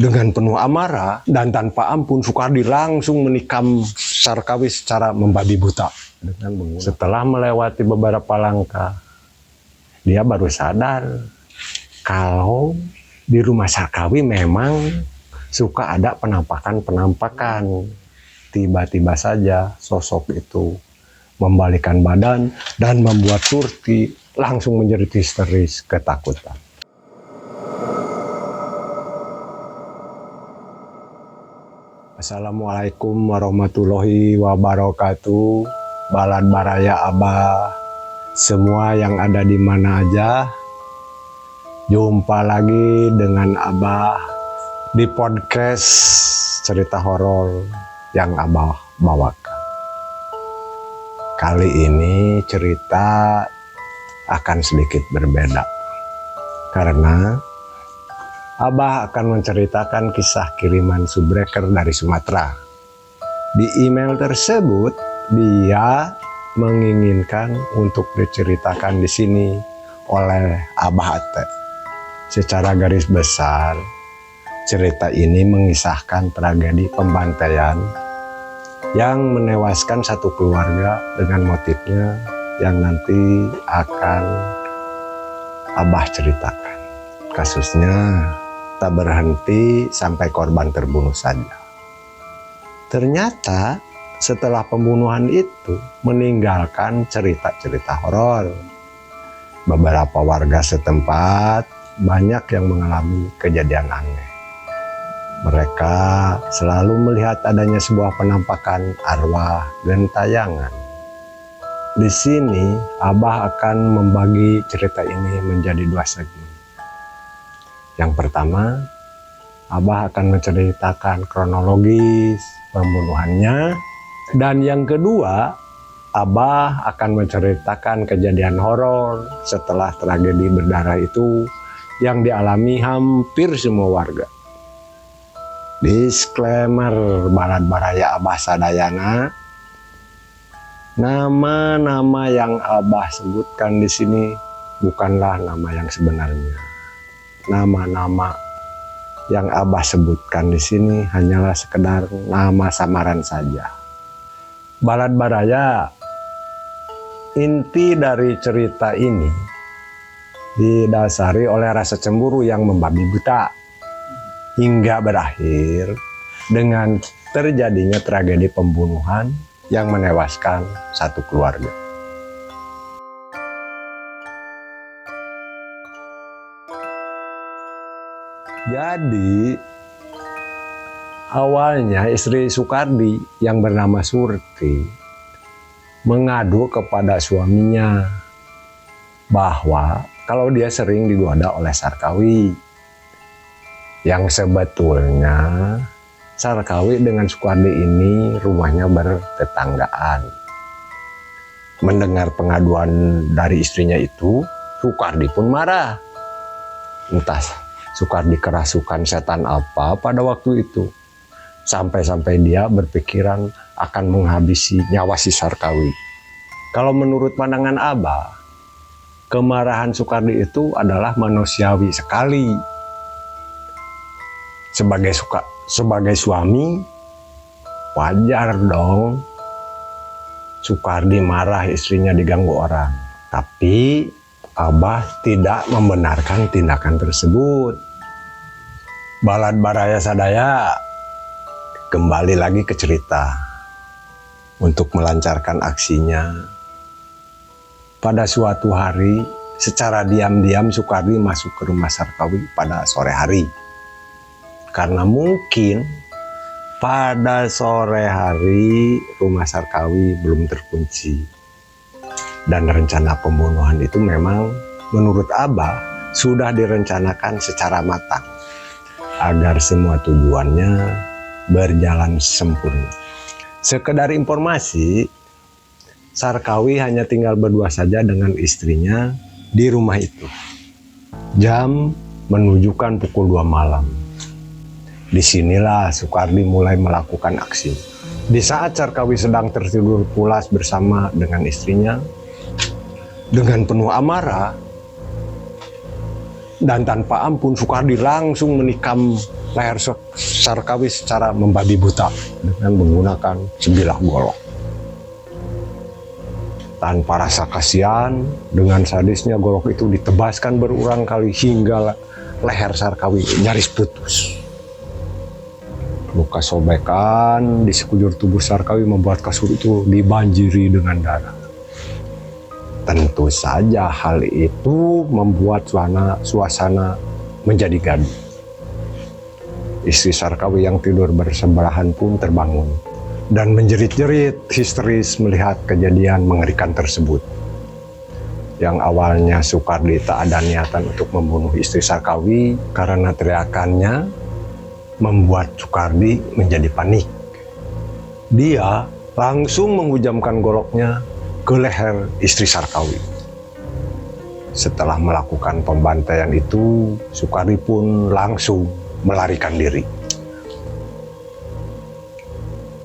Dengan penuh amarah dan tanpa ampun, Soekardi langsung menikam Sarkawi secara membabi buta. Setelah melewati beberapa langkah, dia baru sadar kalau di rumah Sarkawi memang suka ada penampakan-penampakan. Tiba-tiba saja sosok itu membalikkan badan dan membuat Surti langsung menjerit histeris ketakutan. Assalamualaikum warahmatullahi wabarakatuh. Balad Baraya Abah, semua yang ada di mana aja, jumpa lagi dengan Abah di podcast cerita horor yang Abah bawakan. Kali ini cerita akan sedikit berbeda karena Abah akan menceritakan kisah kiriman subbreaker dari Sumatera. Di email tersebut, dia menginginkan untuk diceritakan di sini oleh Abah Ate. Secara garis besar, cerita ini mengisahkan tragedi pembantaian yang menewaskan satu keluarga dengan motifnya yang nanti akan Abah ceritakan. Kasusnya tak berhenti sampai korban terbunuh saja. Ternyata setelah pembunuhan itu meninggalkan cerita-cerita horor. Beberapa warga setempat banyak yang mengalami kejadian aneh. Mereka selalu melihat adanya sebuah penampakan arwah gentayangan. Di sini Abah akan membagi cerita ini menjadi dua segmen. Yang pertama, Abah akan menceritakan kronologis pembunuhannya. Dan yang kedua, Abah akan menceritakan kejadian horor setelah tragedi berdarah itu yang dialami hampir semua warga. Disclaimer Balad Baraya Abah Sadayana, nama-nama yang Abah sebutkan di sini bukanlah nama yang sebenarnya. Nama-nama yang Abah sebutkan di sini hanyalah sekedar nama samaran saja. Balad Baraya, inti dari cerita ini didasari oleh rasa cemburu yang membabi buta hingga berakhir dengan terjadinya tragedi pembunuhan yang menewaskan satu keluarga. Jadi awalnya istri Soekardi yang bernama Surti mengadu kepada suaminya bahwa kalau dia sering digoda oleh Sarkawi. Yang sebetulnya Sarkawi dengan Soekardi ini rumahnya bertetanggaan. Mendengar pengaduan dari istrinya itu, Soekardi pun marah. Entah Soekardi kerasukan setan apa pada waktu itu. Sampai-sampai dia berpikiran akan menghabisi nyawa si Sarkawi. Kalau menurut pandangan Abah, kemarahan Soekardi itu adalah manusiawi sekali. Sebagai suami, wajar dong Soekardi marah istrinya diganggu orang. Tapi Abah tidak membenarkan tindakan tersebut. Balad Baraya Sadaya kembali lagi ke cerita. Untuk melancarkan aksinya, pada suatu hari secara diam-diam Soekardi masuk ke rumah Sarkawi pada sore hari. Karena mungkin pada sore hari rumah Sarkawi belum terkunci. Dan rencana pembunuhan itu memang menurut Abah sudah direncanakan secara matang agar semua tujuannya berjalan sempurna. Sekedar informasi, Sarkawi hanya tinggal berdua saja dengan istrinya di rumah itu. Jam menunjukkan pukul 2 malam. Disinilah Soekardi mulai melakukan aksi. Di saat Sarkawi sedang tertidur pulas bersama dengan istrinya, dengan penuh amarah dan tanpa ampun Soekardi langsung menikam leher Sarkawi secara membabi buta dengan menggunakan sebilah golok. Tanpa rasa kasihan, dengan sadisnya golok itu ditebaskan berulang kali hingga leher Sarkawi nyaris putus. Luka sobekan di sekujur tubuh Sarkawi membuat kasur itu dibanjiri dengan darah. Tentu saja hal itu membuat suasana menjadi gaduh. Istri Sarkawi yang tidur bersebelahan pun terbangun dan menjerit-jerit histeris melihat kejadian mengerikan tersebut. Yang awalnya Soekardi tak ada niatan untuk membunuh istri Sarkawi karena teriakannya membuat Soekardi menjadi panik. Dia langsung menghujamkan goloknya ke leher istri Sarkawi. Setelah melakukan pembantaian itu, Soekardi pun langsung melarikan diri.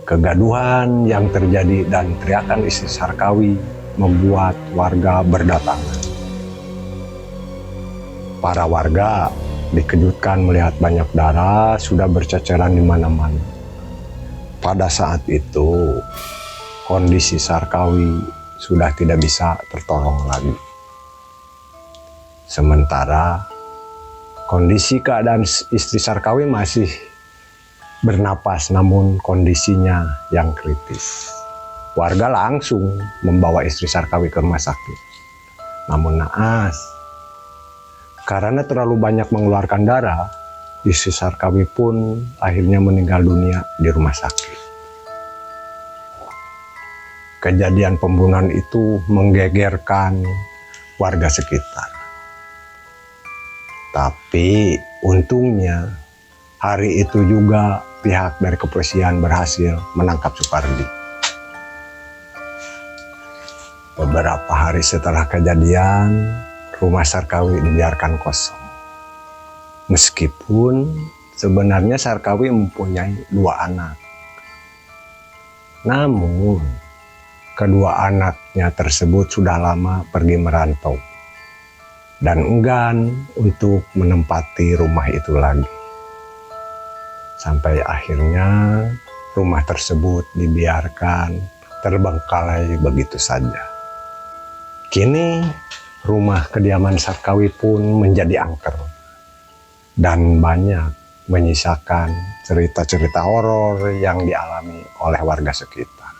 Kegaduhan yang terjadi dan teriakan istri Sarkawi membuat warga berdatangan. Para warga dikejutkan melihat banyak darah sudah berceceran di mana-mana. Pada saat itu, kondisi Sarkawi sudah tidak bisa tertolong lagi. Sementara kondisi keadaan istri Sarkawi masih bernapas, namun kondisinya yang kritis. Warga langsung membawa istri Sarkawi ke rumah sakit. Namun naas, karena terlalu banyak mengeluarkan darah, istri Sarkawi pun akhirnya meninggal dunia di rumah sakit. Kejadian pembunuhan itu menggegerkan warga sekitar. Tapi untungnya hari itu juga pihak dari kepolisian berhasil menangkap Soekardi. Beberapa hari setelah kejadian, rumah Sarkawi dibiarkan kosong. Meskipun sebenarnya Sarkawi mempunyai 2 anak. Namun, kedua anaknya tersebut sudah lama pergi merantau dan enggan untuk menempati rumah itu lagi. Sampai akhirnya rumah tersebut dibiarkan terbengkalai begitu saja. Kini rumah kediaman Sarkawi pun menjadi angker dan banyak menyisakan cerita-cerita horor yang dialami oleh warga sekitar.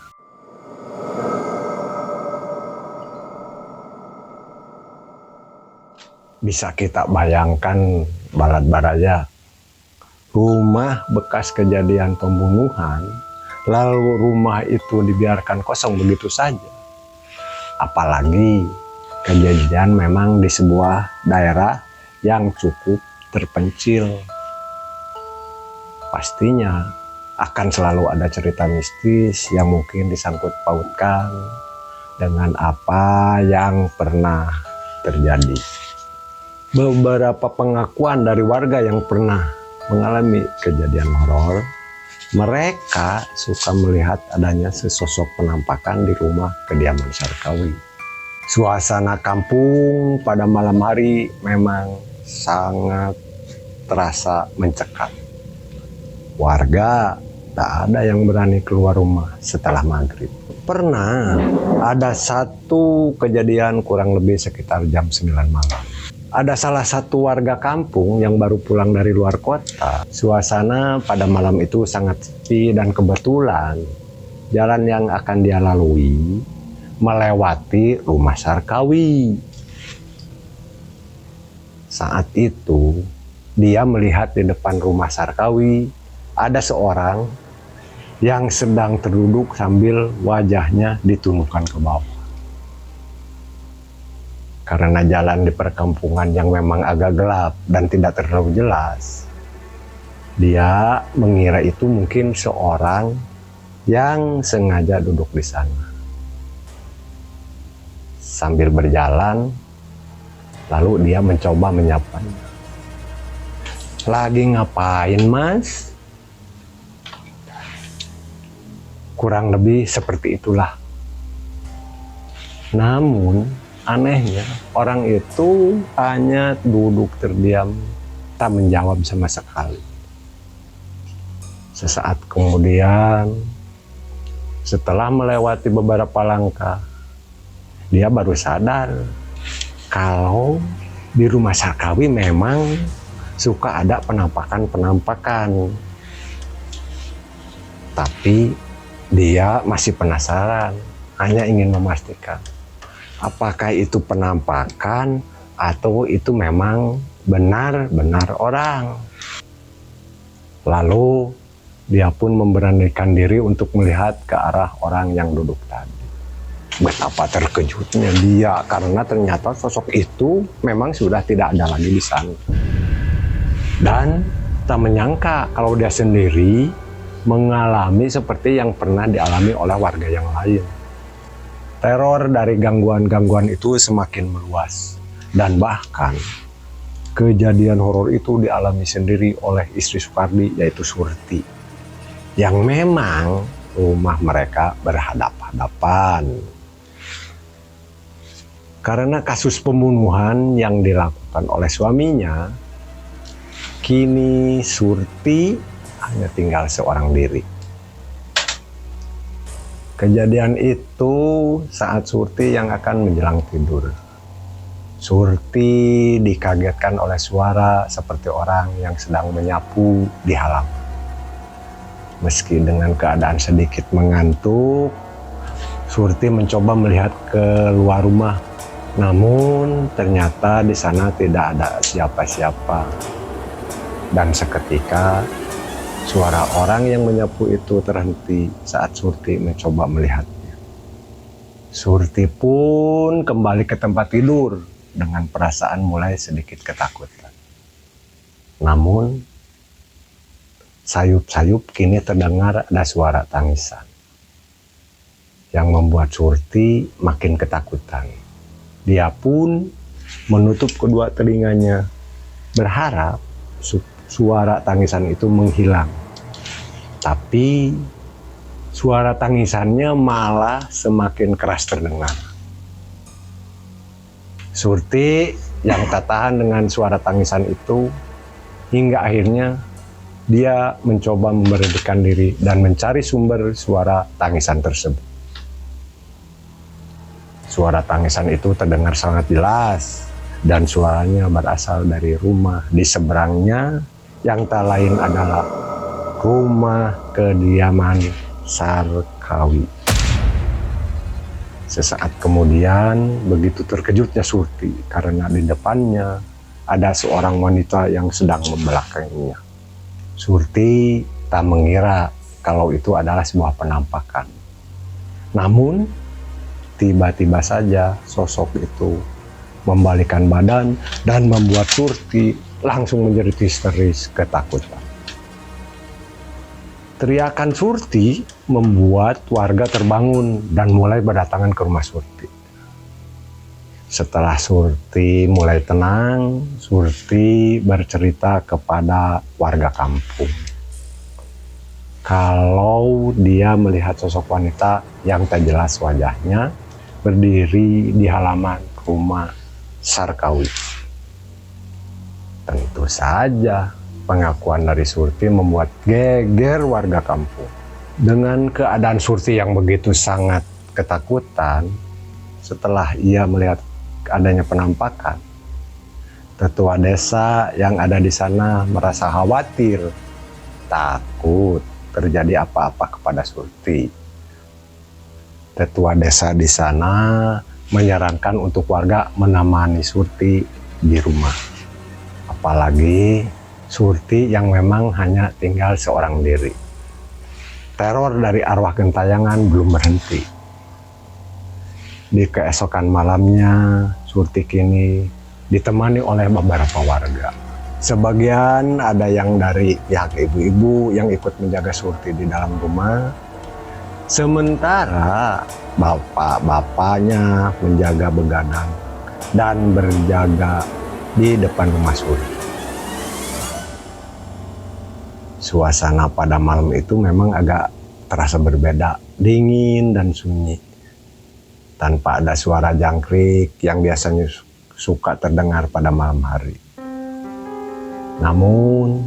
Bisa kita bayangkan Balat Baraya, rumah bekas kejadian pembunuhan, lalu rumah itu dibiarkan kosong begitu saja. Apalagi kejadian memang di sebuah daerah yang cukup terpencil. Pastinya akan selalu ada cerita mistis yang mungkin disangkut pautkan dengan apa yang pernah terjadi. Beberapa pengakuan dari warga yang pernah mengalami kejadian horor, mereka suka melihat adanya sesosok penampakan di rumah kediaman Sarkawi. Suasana kampung pada malam hari memang sangat terasa mencekam. Warga tak ada yang berani keluar rumah setelah maghrib. Pernah ada satu kejadian kurang lebih sekitar jam 9 malam. Ada salah satu warga kampung yang baru pulang dari luar kota. Suasana pada malam itu sangat sepi dan kebetulan jalan yang akan dia lalui melewati rumah Sarkawi. Saat itu dia melihat di depan rumah Sarkawi ada seorang yang sedang terduduk sambil wajahnya ditundukkan ke bawah. Karena jalan di perkampungan yang memang agak gelap dan tidak terlalu jelas, dia mengira itu mungkin seorang yang sengaja duduk di sana. Sambil berjalan, lalu dia mencoba menyapanya. "Lagi ngapain, Mas?" Kurang lebih seperti itulah. Namun, anehnya, orang itu hanya duduk terdiam, tak menjawab sama sekali. Sesaat kemudian, setelah melewati beberapa langkah, dia baru sadar kalau di rumah Sarkawi memang suka ada penampakan-penampakan. Tapi dia masih penasaran, hanya ingin memastikan apakah itu penampakan atau itu memang benar-benar orang. Lalu dia pun memberanikan diri untuk melihat ke arah orang yang duduk tadi. Betapa terkejutnya dia karena ternyata sosok itu memang sudah tidak ada lagi di sana. Dan tak menyangka kalau dia sendiri mengalami seperti yang pernah dialami oleh warga yang lain. Teror dari gangguan-gangguan itu semakin meluas. Dan bahkan kejadian horor itu dialami sendiri oleh istri Sukardi, yaitu Surti. Yang memang rumah mereka berhadapan-hadapan. Karena kasus pembunuhan yang dilakukan oleh suaminya, kini Surti hanya tinggal seorang diri. Kejadian itu saat Surti yang akan menjelang tidur. Surti dikagetkan oleh suara seperti orang yang sedang menyapu di halaman. Meski dengan keadaan sedikit mengantuk, Surti mencoba melihat keluar rumah. Namun ternyata di sana tidak ada siapa-siapa. Dan seketika suara orang yang menyapu itu terhenti saat Surti mencoba melihatnya. Surti pun kembali ke tempat tidur dengan perasaan mulai sedikit ketakutan. Namun sayup-sayup kini terdengar ada suara tangisan yang membuat Surti makin ketakutan. Dia pun menutup kedua telinganya, berharap suara tangisan itu menghilang. Tapi suara tangisannya malah semakin keras terdengar. Surti yang tak tahan dengan suara tangisan itu, hingga akhirnya dia mencoba memberanikan diri dan mencari sumber suara tangisan tersebut. Suara tangisan itu terdengar sangat jelas dan suaranya berasal dari rumah di seberangnya yang tak lain adalah rumah kediaman Sarkawi. Sesaat kemudian begitu terkejutnya Surti karena di depannya ada seorang wanita yang sedang membelakanginya. Surti tak mengira kalau itu adalah sebuah penampakan. Namun tiba-tiba saja sosok itu membalikkan badan dan membuat Surti langsung menjerit histeris ketakutan. Teriakan Surti membuat warga terbangun dan mulai berdatangan ke rumah Surti. Setelah Surti mulai tenang, Surti bercerita kepada warga kampung kalau dia melihat sosok wanita yang tak jelas wajahnya berdiri di halaman rumah Sarkawi. Tentu saja pengakuan dari Surti membuat geger warga kampung. Dengan keadaan Surti yang begitu sangat ketakutan, setelah ia melihat adanya penampakan, tetua desa yang ada di sana merasa khawatir, takut terjadi apa-apa kepada Surti. Tetua desa di sana menyarankan untuk warga menemani Surti di rumah. Apalagi Surti yang memang hanya tinggal seorang diri. Teror dari arwah gentayangan belum berhenti. Di keesokan malamnya, Surti kini ditemani oleh beberapa warga. Sebagian ada yang dari pihak ibu-ibu yang ikut menjaga Surti di dalam rumah. Sementara bapak-bapaknya menjaga begadang dan berjaga di depan rumah Surti. Suasana pada malam itu memang agak terasa berbeda, dingin dan sunyi. Tanpa ada suara jangkrik yang biasanya suka terdengar pada malam hari. Namun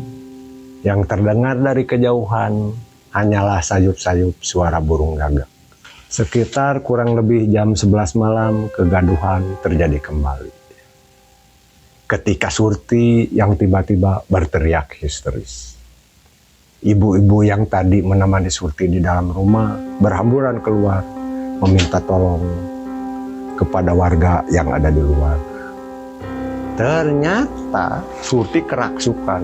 Yang terdengar dari kejauhan hanyalah sayup-sayup suara burung gagak. Sekitar kurang lebih jam 11 malam, kegaduhan terjadi kembali. Ketika Surti yang tiba-tiba berteriak histeris. Ibu-ibu yang tadi menemani Surti di dalam rumah berhamburan keluar meminta tolong kepada warga yang ada di luar. Ternyata Surti kerasukan.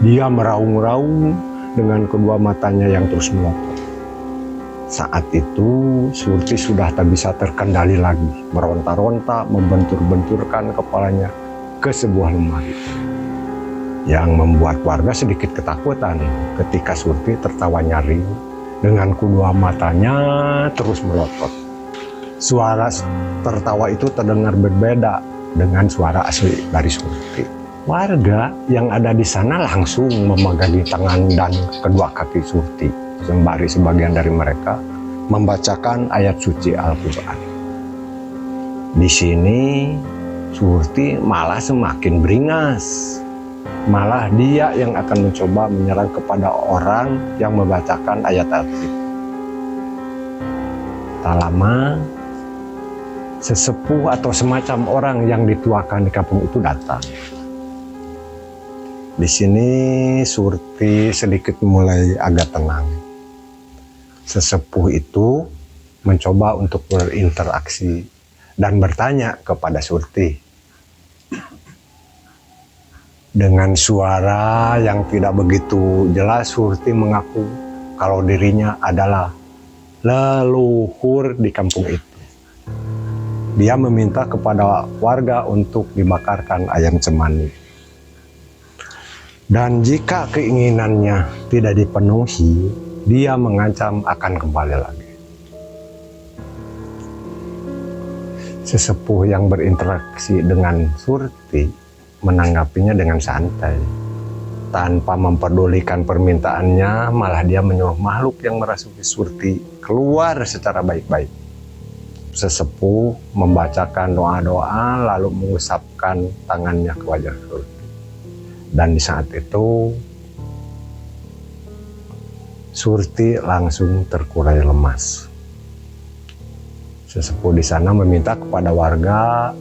Dia meraung-raung dengan kedua matanya yang terus melotot. Saat itu Surti sudah tak bisa terkendali lagi, meronta-ronta, membentur-benturkan kepalanya ke sebuah lemari. Yang membuat warga sedikit ketakutan ketika Surti tertawa nyaring dengan kedua matanya terus melotot. Suara tertawa itu terdengar berbeda dengan suara asli dari Surti. Warga yang ada di sana langsung memegangi tangan dan kedua kaki Surti, sembari sebagian dari mereka membacakan ayat suci Al-Quran. Di sini Surti malah semakin beringas. Malah dia yang akan mencoba menyerang kepada orang yang membacakan ayat-ayat itu. Tak lama, sesepuh atau semacam orang yang dituakan di kampung itu datang. Di sini Surti sedikit mulai agak tenang. Sesepuh itu mencoba untuk berinteraksi dan bertanya kepada Surti. Dengan suara yang tidak begitu jelas, Surti mengaku kalau dirinya adalah leluhur di kampung itu. Dia meminta kepada warga untuk dibakarkan ayam cemani. Dan jika keinginannya tidak dipenuhi, dia mengancam akan kembali lagi. Sesepuh yang berinteraksi dengan Surti menanggapinya dengan santai. Tanpa memperdulikan permintaannya, malah dia menyuruh makhluk yang merasuki Surti keluar secara baik-baik. Sesepuh membacakan doa-doa lalu mengusapkan tangannya ke wajah Surti. Dan di saat itu Surti langsung terkurai lemas. Sesepuh di sana meminta kepada warga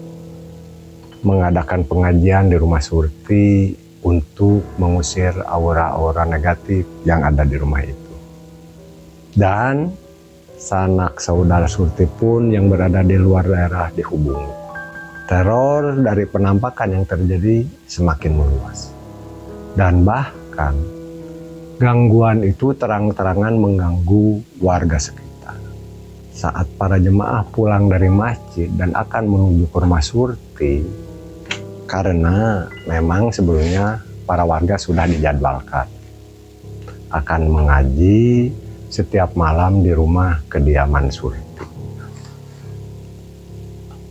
mengadakan pengajian di rumah Surti untuk mengusir aura-aura negatif yang ada di rumah itu. Dan sanak saudara Surti pun yang berada di luar daerah dihubungi. Teror dari penampakan yang terjadi semakin meluas. Dan bahkan gangguan itu terang-terangan mengganggu warga sekitar. Saat para jemaah pulang dari masjid dan akan menuju ke rumah Surti, karena memang sebelumnya para warga sudah dijadwalkan akan mengaji setiap malam di rumah kediaman Surti.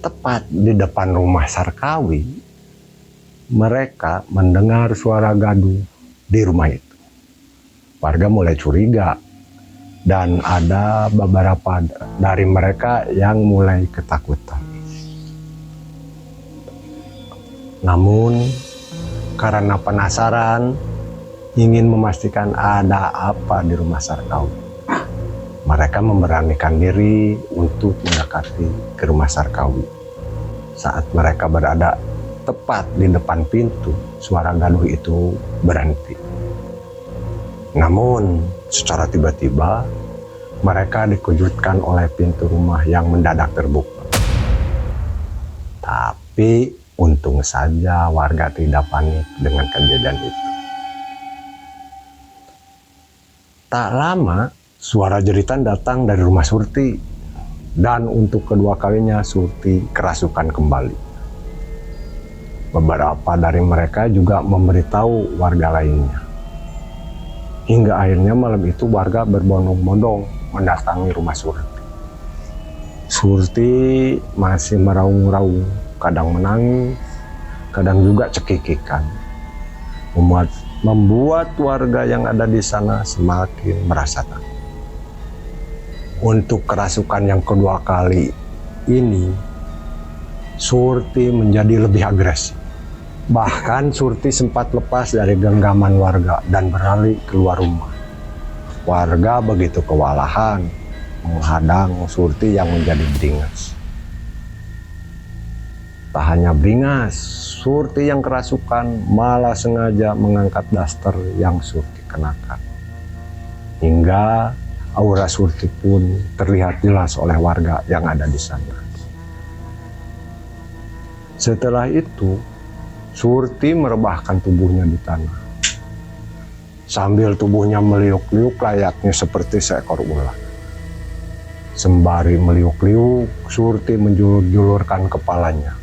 Tepat di depan rumah Sarkawi, mereka mendengar suara gaduh di rumah itu. Warga mulai curiga dan ada beberapa dari mereka yang mulai ketakutan. Namun karena penasaran ingin memastikan ada apa di rumah Sarkawi, mereka memberanikan diri untuk mendekati ke rumah Sarkawi. Saat mereka berada tepat di depan pintu, suara gaduh itu berhenti. Namun secara tiba-tiba mereka dikejutkan oleh pintu rumah yang mendadak terbuka. Tapi untung saja warga tidak panik dengan kejadian itu. Tak lama suara jeritan datang dari rumah Surti, dan untuk kedua kalinya Surti kerasukan kembali. Beberapa dari mereka juga memberitahu warga lainnya. Hingga akhirnya malam itu warga berbondong-bondong mendatangi rumah Surti. Surti masih meraung-raung, kadang menangis, kadang juga cekikikan. Membuat warga yang ada di sana semakin merasa takut. Untuk kerasukan yang kedua kali ini, Surti menjadi lebih agresif. Bahkan Surti sempat lepas dari genggaman warga dan beralih keluar rumah. Warga begitu kewalahan menghadang Surti yang menjadi beringas. Tak hanya beringas, Surti yang kerasukan malah sengaja mengangkat daster yang Surti kenakan. Hingga aura Surti pun terlihat jelas oleh warga yang ada di sana. Setelah itu, Surti merebahkan tubuhnya di tanah. Sambil tubuhnya meliuk-liuk layaknya seperti seekor ular. Sembari meliuk-liuk, Surti menjulur-julurkan kepalanya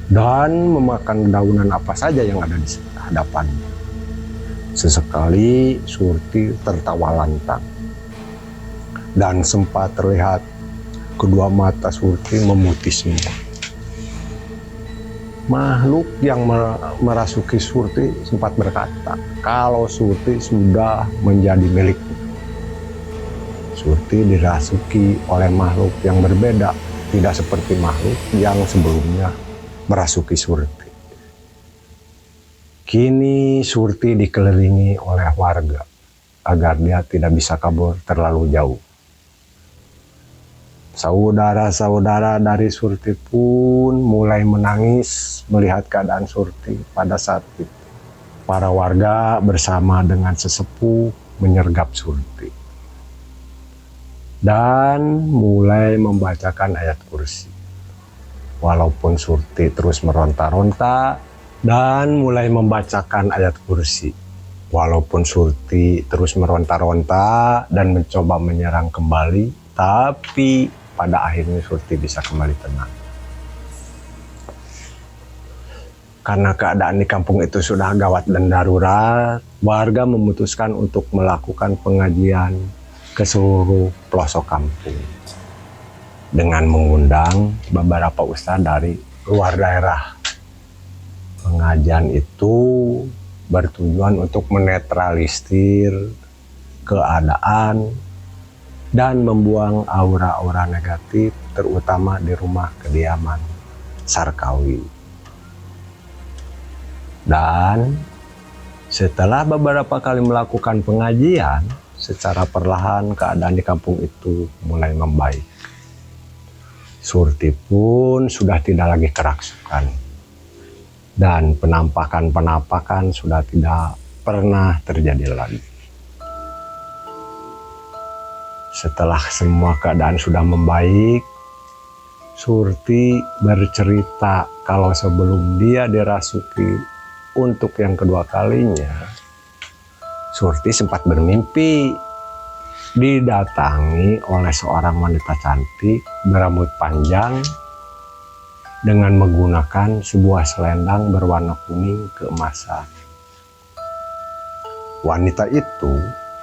dan memakan daunan apa saja yang ada di hadapannya. Sesekali Surti tertawa lantang dan sempat terlihat kedua mata Surti memutih semua. Makhluk yang merasuki Surti sempat berkata kalau Surti sudah menjadi miliknya. Surti dirasuki oleh makhluk yang berbeda, tidak seperti makhluk yang sebelumnya merasuki Surti. Kini Surti dikelilingi oleh warga agar dia tidak bisa kabur terlalu jauh. Saudara-saudara dari Surti pun mulai menangis melihat keadaan Surti pada saat itu. Para warga bersama dengan sesepuh menyergap Surti dan mulai membacakan ayat kursi. Walaupun Surti terus meronta-ronta dan mulai membacakan ayat kursi. Walaupun Surti terus meronta-ronta dan mencoba menyerang kembali, tapi pada akhirnya Surti bisa kembali tenang. Karena keadaan di kampung itu sudah gawat dan darurat, warga memutuskan untuk melakukan pengajian ke seluruh pelosok kampung dengan mengundang beberapa ustadz dari luar daerah. Pengajian itu bertujuan untuk menetralisir keadaan dan membuang aura-aura negatif, terutama di rumah kediaman Sarkawi. Dan setelah beberapa kali melakukan pengajian, secara perlahan keadaan di kampung itu mulai membaik. Surti pun sudah tidak lagi kerasukan dan penampakan-penampakan sudah tidak pernah terjadi lagi. Setelah semua keadaan sudah membaik, Surti bercerita kalau sebelum dia dirasuki untuk yang kedua kalinya, Surti sempat bermimpi didatangi oleh seorang wanita cantik berambut panjang dengan menggunakan sebuah selendang berwarna kuning keemasan. Wanita itu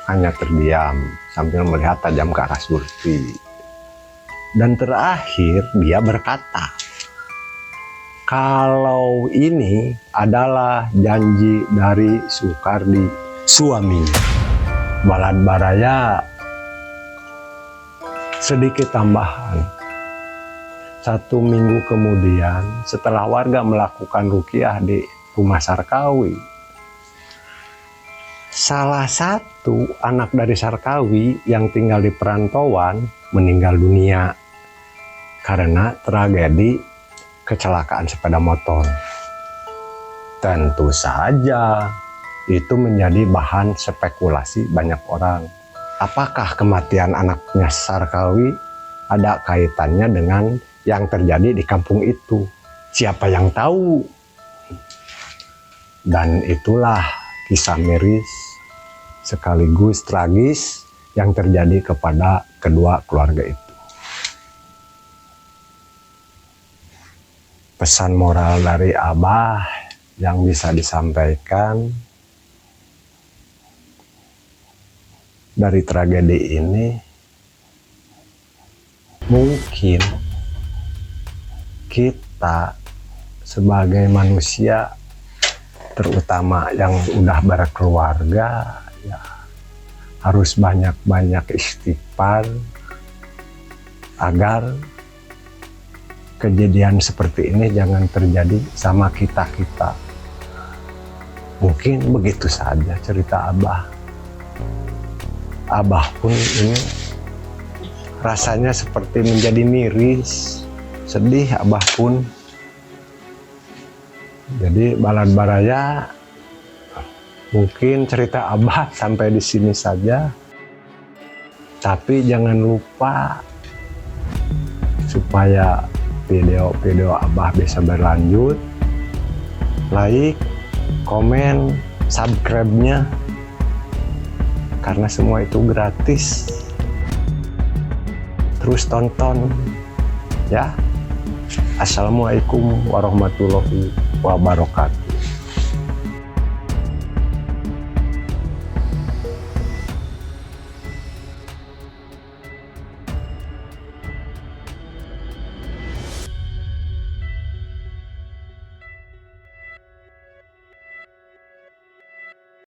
hanya terdiam sambil melihat tajam ke arah Surti. Dan terakhir dia berkata, kalau ini adalah janji dari Sukardi, suaminya. Balad Baraya. Sedikit tambahan, 1 minggu kemudian setelah warga melakukan ruqyah di rumah Sarkawi, salah satu anak dari Sarkawi yang tinggal di perantauan meninggal dunia karena tragedi kecelakaan sepeda motor. Tentu saja itu menjadi bahan spekulasi banyak orang. Apakah kematian anaknya Sarkawi ada kaitannya dengan yang terjadi di kampung itu? Siapa yang tahu? Dan itulah kisah miris sekaligus tragis yang terjadi kepada kedua keluarga itu. Pesan moral dari Abah yang bisa disampaikan dari tragedi ini, mungkin kita sebagai manusia, terutama yang udah berkeluarga, ya harus banyak-banyak istighfar agar kejadian seperti ini jangan terjadi sama kita-kita. Mungkin begitu saja cerita Abah. Abah pun ini rasanya seperti menjadi miris, sedih Abah pun. Jadi Balad Baraya mungkin cerita Abah sampai di sini saja. Tapi jangan lupa supaya video-video Abah bisa berlanjut, like, komen, subscribe-nya, karena semua itu gratis. Terus tonton ya. Assalamualaikum warahmatullahi wabarakatuh.